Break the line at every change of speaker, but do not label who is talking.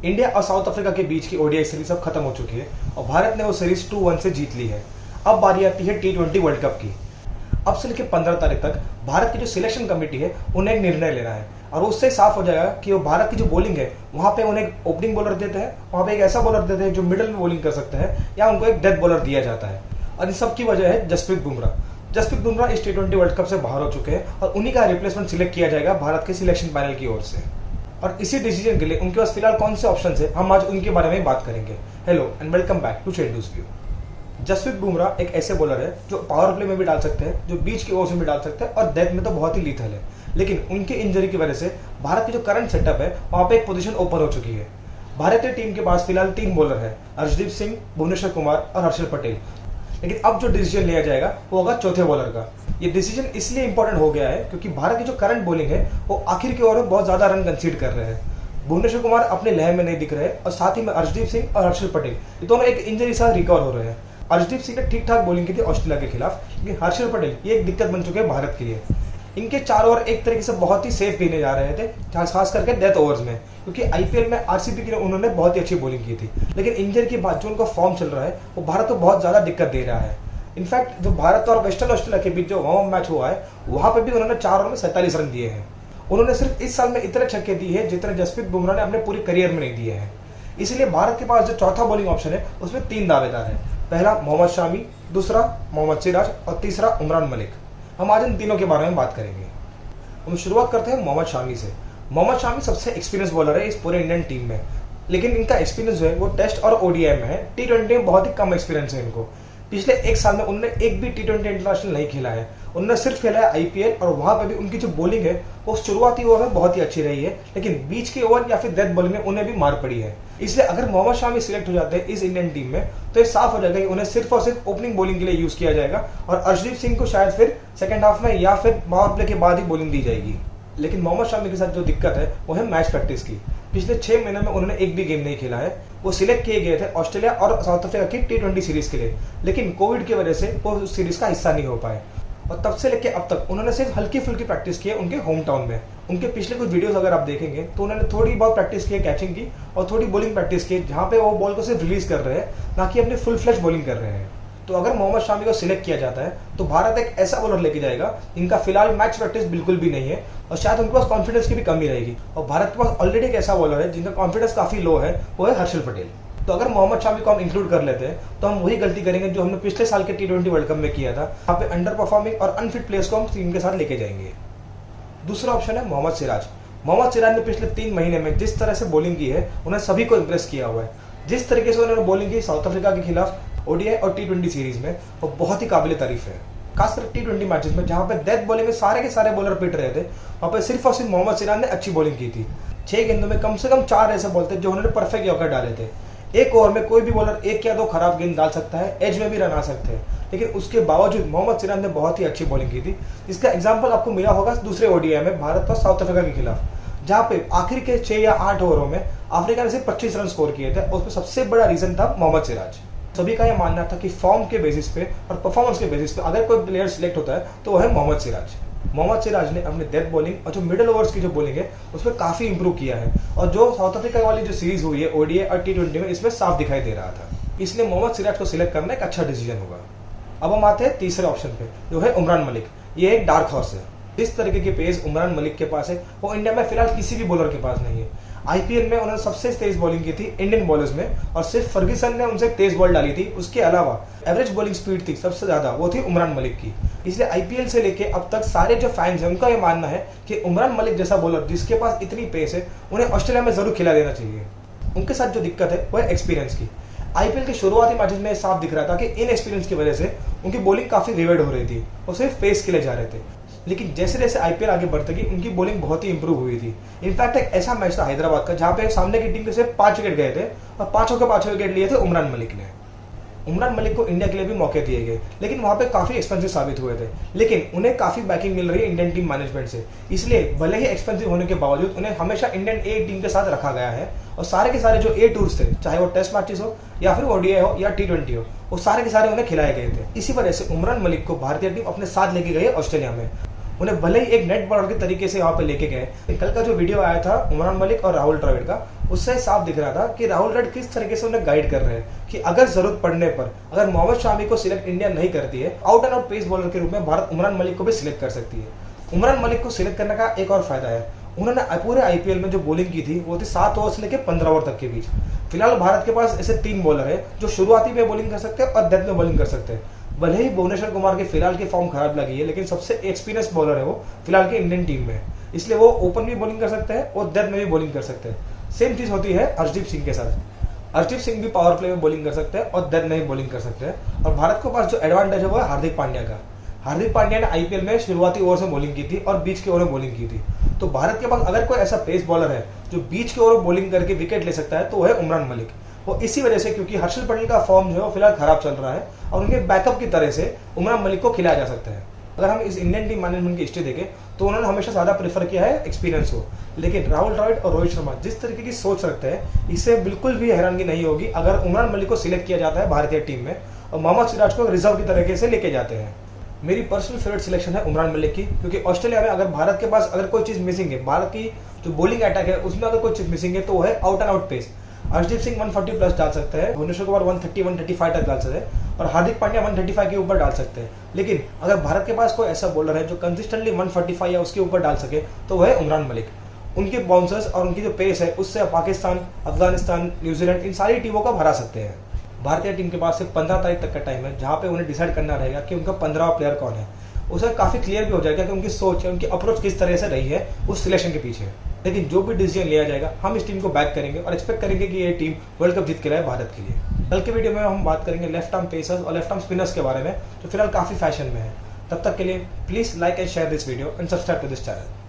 India और south Africa के बीच की ओडीआई सीरीज अब खत्म हो चुकी है और भारत ने वो सीरीज 2-1 से जीत ली है। अब बारी आती है T20 वर्ल्ड कप की। अब से लेकर 15 तारीख तक भारत की जो सिलेक्शन कमेटी है उन्हें एक निर्णय लेना है और उससे साफ हो जाएगा कि वो भारत की जो बॉलिंग है वहाँ पे उन्हें एक ओपनिंग बॉलर देते हैं, वहाँ पे एक ऐसा बॉलर देते हैं जो मिडिल में बॉलिंग कर सकते हैं, या उनको एक डेथ बॉलर दिया जाता है। और इन सब की वजह है जसप्रीत बुमराह। जसप्रीत बुमराह इस T20 वर्ल्ड कप से बाहर हो चुके हैं और उन्हीं का रिप्लेसमेंट सिलेक्ट किया जाएगा भारत के सिलेक्शन पैनल की ओर से। और इसी डिसीजन के लिए उनके पास फिलहाल कौन से ऑप्शन है, हम आज उनके बारे में बात करेंगे। Hello and welcome back to Chendu's view. Jasprit Bumrah एक ऐसे बॉलर है जो पावर प्ले में भी डाल सकते हैं, जो बीच की ओर में भी डाल सकते हैं और डेथ में तो बहुत ही लीथल है। लेकिन उनके इंजरी की वजह से भारत की जो करंट सेटअप है वहाँ पे एक पोजीशन ओपन हो चुकी है। भारतीय टीम के पास फिलहाल 3 बॉलर है, अर्शदीप सिंह, भुवनेश्वर कुमार और हर्षल पटेल। लेकिन अब जो डिसीजन लिया जाएगा वो होगा चौथे बॉलर का। ये डिसीजन इसलिए इंपॉर्टेंट हो गया है क्योंकि भारत की जो करंट बॉलिंग है वो आखिर की ओर में बहुत ज्यादा रन कंसीड कर रहे हैं। भुवनेश्वर कुमार अपने लहर में नहीं दिख रहे और साथ ही में अर्शदीप सिंह और हर्षल पटेल दोनों एक इंजरी से रिकवर हो रहे हैं। अर्शदीप सिंह ने ठीक ठाक बॉलिंग की थी ऑस्ट्रेलिया के खिलाफ, लेकिन हर्षल पटेल ये एक दिक्कत बन चुके हैं भारत के लिए। इनके 4 ओवर एक तरीके से बहुत ही सेफ पीने जा रहे थे, खास करके डेथ ओवर्स में, क्योंकि आईपीएल में आरसीबी के लिए उन्होंने बहुत ही अच्छी बॉलिंग की थी। लेकिन इंजरी के बाद जो उनका फॉर्म चल रहा है वो भारत को बहुत ज्यादा दिक्कत दे रहा है। इनफैक्ट जो भारत और वेस्टर्न ऑस्ट्रेलिया के बीच जो वार्म अप मैच हुआ है वहां पर भी उन्होंने 4 ओवर में 47 रन दिए हैं। उन्होंने सिर्फ इस साल में इतने छक्के दिए हैं जितने जसप्रीत बुमराह ने अपने पूरी करियर में नहीं दिए हैं। इसलिए भारत के पास जो चौथा बॉलिंग ऑप्शन है उसमें 3 दावेदार हैं। पहला मोहम्मद शामी, दूसरा मोहम्मद सिराज और तीसरा उमरान मलिक। हम आज इन तीनों के बारे में बात करेंगे। हम शुरुआत करते हैं मोहम्मद शामी से। मोहम्मद शामी सबसे एक्सपीरियंस बॉलर है इस पूरे इंडियन टीम में, लेकिन इनका एक्सपीरियंस जो है वो टेस्ट और ओडीआई में है। T20 में बहुत ही कम एक्सपीरियंस है इनको। पिछले 1 साल में उन्होंने एक भी T20 इंटरनेशनल नहीं खेला है। उन्होंने सिर्फ खेला है आईपीएल और वहां पर भी उनकी जो बॉलिंग है वो शुरुआती ओवर में बहुत ही अच्छी रही है, लेकिन बीच के ओवर या फिर डेथ बॉलिंग में उन्हें भी मार पड़ी है। इसलिए अगर मोहम्मद शामी सिलेक्ट हो जाते हैं इस इंडियन टीम में तो ये साफ हो जाएगा कि उन्हें सिर्फ और सिर्फ ओपनिंग बॉलिंग के लिए यूज किया जाएगा और अर्शदीप सिंह को शायद फिर सेकंड हाफ में या फिर पावर प्ले के बाद ही बॉलिंग दी जाएगी। लेकिन मोहम्मद शामी के साथ जो दिक्कत है वो है मैच प्रैक्टिस की। पिछले 6 महीने में उन्होंने एक भी गेम नहीं खेला है। वो सिलेक्ट किए गए थे ऑस्ट्रेलिया और साउथ अफ्रीका की T20 सीरीज के लिए, लेकिन कोविड की वजह से वो उस सीरीज का हिस्सा नहीं हो पाए और तब से लेकर अब तक उन्होंने सिर्फ हल्की फुल्की प्रैक्टिस की है उनके होम टाउन में। उनके पिछले कुछ वीडियोस अगर आप देखेंगे तो उन्होंने थोड़ी बहुत प्रैक्टिस की है कैचिंग की और थोड़ी बॉलिंग प्रैक्टिस की, जहाँ पे वो बॉल को सिर्फ रिलीज कर रहे हैं, ना कि अपनी फुल फ्लैश बॉलिंग कर रहे हैं। तो अगर मोहम्मद शामी को सिलेक्ट किया जाता है तो भारत एक ऐसा बॉलर लेके जाएगा जिनका फिलहाल मैच प्रैक्टिस बिल्कुल भी नहीं है और शायद उनके पास कॉन्फिडेंस की भी कमी रहेगी। और भारत के पास ऑलरेडी एक ऐसा बॉलर है जिनका कॉन्फिडेंस काफी लो है, वो है हर्षल पटेल। तो अगर मोहम्मद शामी को हम इंक्लूड कर लेते हैं तो हम वही गलती करेंगे जो हमने पिछले साल के T20 वर्ल्ड कप में किया था। यहाँ पे अंडर परफॉर्मिंग और अनफिट प्लेयर्स को हम टीम के साथ लेके जाएंगे। दूसरा ऑप्शन है मोहम्मद सिराज। मोहम्मद सिराज ने पिछले 3 महीने में जिस तरह से बॉलिंग की है उन्हें सभी को इंप्रेस किया हुआ है। जिस तरीके से उन्होंने बॉलिंग की साउथ अफ्रीका के खिलाफ ओडीआई और T20 सीरीज में वो बहुत ही काबिल तारीफ है। खासकर T20 मैचेस में जहाँ पे डेथ बॉलिंग में सारे के सारे बॉलर पिट रहे थे, वहाँ पे सिर्फ और सिर्फ मोहम्मद सिराज ने अच्छी बॉलिंग की थी। 6 गेंदों में कम से कम 4 ऐसे बॉल थे जो उन्होंने परफेक्ट यॉर्कर डाले थे। एक ओवर में कोई भी बॉलर 1 या 2 खराब गेंद डाल सकता है, एज में भी रन आ सकते हैं, लेकिन उसके बावजूद मोहम्मद सिराज ने बहुत ही अच्छी बॉलिंग की थी। इसका एग्जांपल आपको मिला होगा दूसरे ओडीआई में भारत और साउथ अफ्रीका के खिलाफ, जहाँ पे आखिर के 6 या 8 ओवरों में अफ्रीका ने सिर्फ 25 रन स्कोर किए थे। उसमें सबसे बड़ा रीजन था मोहम्मद सिराज। सभी का यह मानना था कि फॉर्म के बेसिस पे और परफॉर्मेंस के बेसिस पे अगर कोई प्लेयर सिलेक्ट होता है तो वो है मोहम्मद सिराज। मोहम्मद सिराज ने अपने डेथ बॉलिंग और जो मिडिल ओवर्स की जो बॉलिंग है उसमें काफी इंप्रूव किया है और जो साउथ अफ्रीका वाली जो सीरीज हुई है ओडीआई और T20 में इसमें साफ दिखाई दे रहा था। इसलिए मोहम्मद सिराज को सिलेक्ट करना एक अच्छा डिसीजन होगा। अब हम आते हैं तीसरे ऑप्शन पे, जो है उमरान मलिक। ये एक डार्क हॉर्स है। इस तरीके की पेस उमरान मलिक के पास है वो इंडिया में फिलहाल किसी भी बॉलर के पास नहीं है। आईपीएल में उन्होंने सबसे तेज बॉलिंग की थी इंडियन बॉलर्स में और सिर्फ फर्ग्यूसन ने उनसे तेज बॉल डाली थी। उसके अलावा एवरेज बॉलिंग स्पीड थी सबसे ज्यादा, वो थी उमरान मलिक की। इसलिए आईपीएल से लेके अब तक सारे जो फैंस हैं उनका ये मानना है कि उमरान मलिक जैसा बॉलर जिसके पास इतनी पेस है उन्हें ऑस्ट्रेलिया में जरूर खिला देना चाहिए। उनके साथ जो दिक्कत है वो है एक्सपीरियंस की। आईपीएल के शुरुआती मैचेस में साफ दिख रहा था कि इन एक्सपीरियंस की वजह से उनकी बॉलिंग काफी रिवर्ड हो रही थी और सिर्फ पेस के लिए जा रहे थे। लेकिन जैसे जैसे आईपीएल आगे बढ़ती गई उनकी बॉलिंग बहुत ही इंप्रूव हुई थी। इनफैक्ट एक ऐसा मैच था हैदराबाद का जहां पे सामने की टीम के सिर्फ 5 विकेट गए थे और 5 के 5 विकेट लिए थे उमरान मलिक ने। उमरान मलिक को इंडिया के लिए भी मौके दिए गए, लेकिन वहां पे काफी एक्सपेंसिव साबित हुए थे, लेकिन उन्हें काफी बैकिंग मिल रही है इंडियन टीम मैनेजमेंट से। इसलिए भले ही एक्सपेंसिव होने के बावजूद उन्हें हमेशा इंडियन ए टीम के साथ रखा गया है और सारे के सारे जो ए टूर्स थे, चाहे वो टेस्ट मैचेस हो या फिर ओडीआई हो या T20 हो, वो सारे के सारे उन्हें खिलाए गए थे। इसी वजह से उमरान मलिक को भारतीय टीम अपने साथ लेके गई ऑस्ट्रेलिया में। उन्हें भले ही एक नेट बॉलर के तरीके से वहां पे लेके गए। कल का जो वीडियो आया था उमरान मलिक और राहुल द्रविड़ का, उससे साफ दिख रहा था कि राहुल द्रविड़ किस तरीके से उन्हें गाइड कर रहे हैं कि अगर जरूरत पड़ने पर अगर मोहम्मद शामी को सिलेक्ट इंडिया नहीं करती है, out and out pace bowler के रूप में भारत उमरान मलिक को भी सिलेक्ट कर सकती है। उमरान मलिक को सिलेक्ट करने का एक और फायदा है, उन्होंने पूरे आईपीएल में जो बॉलिंग की थी वो थी 7 ओवर से लेकर 15 ओवर तक के बीच। फिलहाल भारत के पास ऐसे 3 बॉलर है जो शुरुआती में बॉलिंग कर सकते हैं और डेथ में बॉलिंग कर सकते हैं। भले ही भुवनेश्वर कुमार के फिलहाल की फॉर्म खराब लगी है, लेकिन सबसे एक्सपीरियंस बॉलर है वो फिलहाल की इंडियन टीम में, इसलिए वो ओपन भी बॉलिंग कर सकते हैं और डेथ में भी बॉलिंग कर सकते हैं। सेम चीज होती है अर्शदीप सिंह के साथ। अर्शदीप सिंह भी पावर प्ले में बॉलिंग कर सकते हैं और डेथ में भी बॉलिंग कर सकते हैं। और भारत के पास जो एडवांटेज है वो है हार्दिक पांड्या का। हार्दिक पांड्या ने आईपीएल में शुरुआती ओवर से बॉलिंग की थी और बीच के ओवर में बॉलिंग की थी। तो भारत के पास अगर कोई ऐसा पेस बॉलर है जो बीच के ओवर में बॉलिंग करके विकेट ले सकता है तो वो है उमरान मलिक। वो इसी वजह से, क्योंकि हर्षल पटेल का फॉर्म जो है फिलहाल खराब चल रहा है और उनके बैकअप की तरह से उमरान मलिक को खिलाया जा सकता है। अगर हम इस इंडियन टीम मैनेजमेंट की हिस्ट्री देखें तो उन्होंने हमेशा ज्यादा प्रेफर किया है एक्सपीरियंस को, लेकिन राहुल द्रविड़ और रोहित शर्मा जिस तरीके की सोच रखते हैं, इससे बिल्कुल भी हैरानगी नहीं होगी अगर उमरान मलिक को सिलेक्ट किया जाता है भारतीय टीम में और मोहम्मद सिराज को रिजर्व की तरीके से लेके जाते हैं। मेरी पर्सनल फेवरेट सिलेक्शन है उमरान मलिक की, क्योंकि ऑस्ट्रेलिया में अगर भारत के पास अगर कोई चीज मिसिंग है, भारत की जो बॉलिंग अटैक है उसमें अगर कोई चीज मिसिंग है तो वो है out and out pace. Arshdeep Singh 140 plus डाल सकते हैं, भुवनेश्वर कुमार 130-135 तक डाल सकते हैं और हार्दिक पांड्या 135 के ऊपर डाल सकते हैं। लेकिन अगर भारत के पास कोई ऐसा बॉलर है जो कंसिस्टेंटली 145 या उसके ऊपर डाल सके तो वह है उमरान मलिक। उनके बाउंसर्स और उनकी जो पेस है उससे पाकिस्तान, अफगानिस्तान, न्यूजीलैंड इन सारी टीमों को हरा सकते हैं। भारतीय टीम के पास सिर्फ 15 तारीख तक का टाइम है जहां पे उन्हें डिसाइड करना रहेगा कि उनका 15वां प्लेयर कौन है। उसे काफी क्लियर भी हो जाएगा कि उनकी सोच है, उनकी अप्रोच किस तरह से रही है उस सिलेक्शन के पीछे। लेकिन जो भी डिसीजन लिया जाएगा हम इस टीम को बैक करेंगे और एक्सपेक्ट करेंगे कि ये टीम वर्ल्ड कप जीत के लाए भारत के लिए। कल के वीडियो में हम बात करेंगे लेफ्ट आर्म पेसर्स और लेफ्ट आर्म स्पिनर्स के बारे में, जो फिलहाल काफी फैशन में है। तब तक के लिए please like and share this video and subscribe to this channel.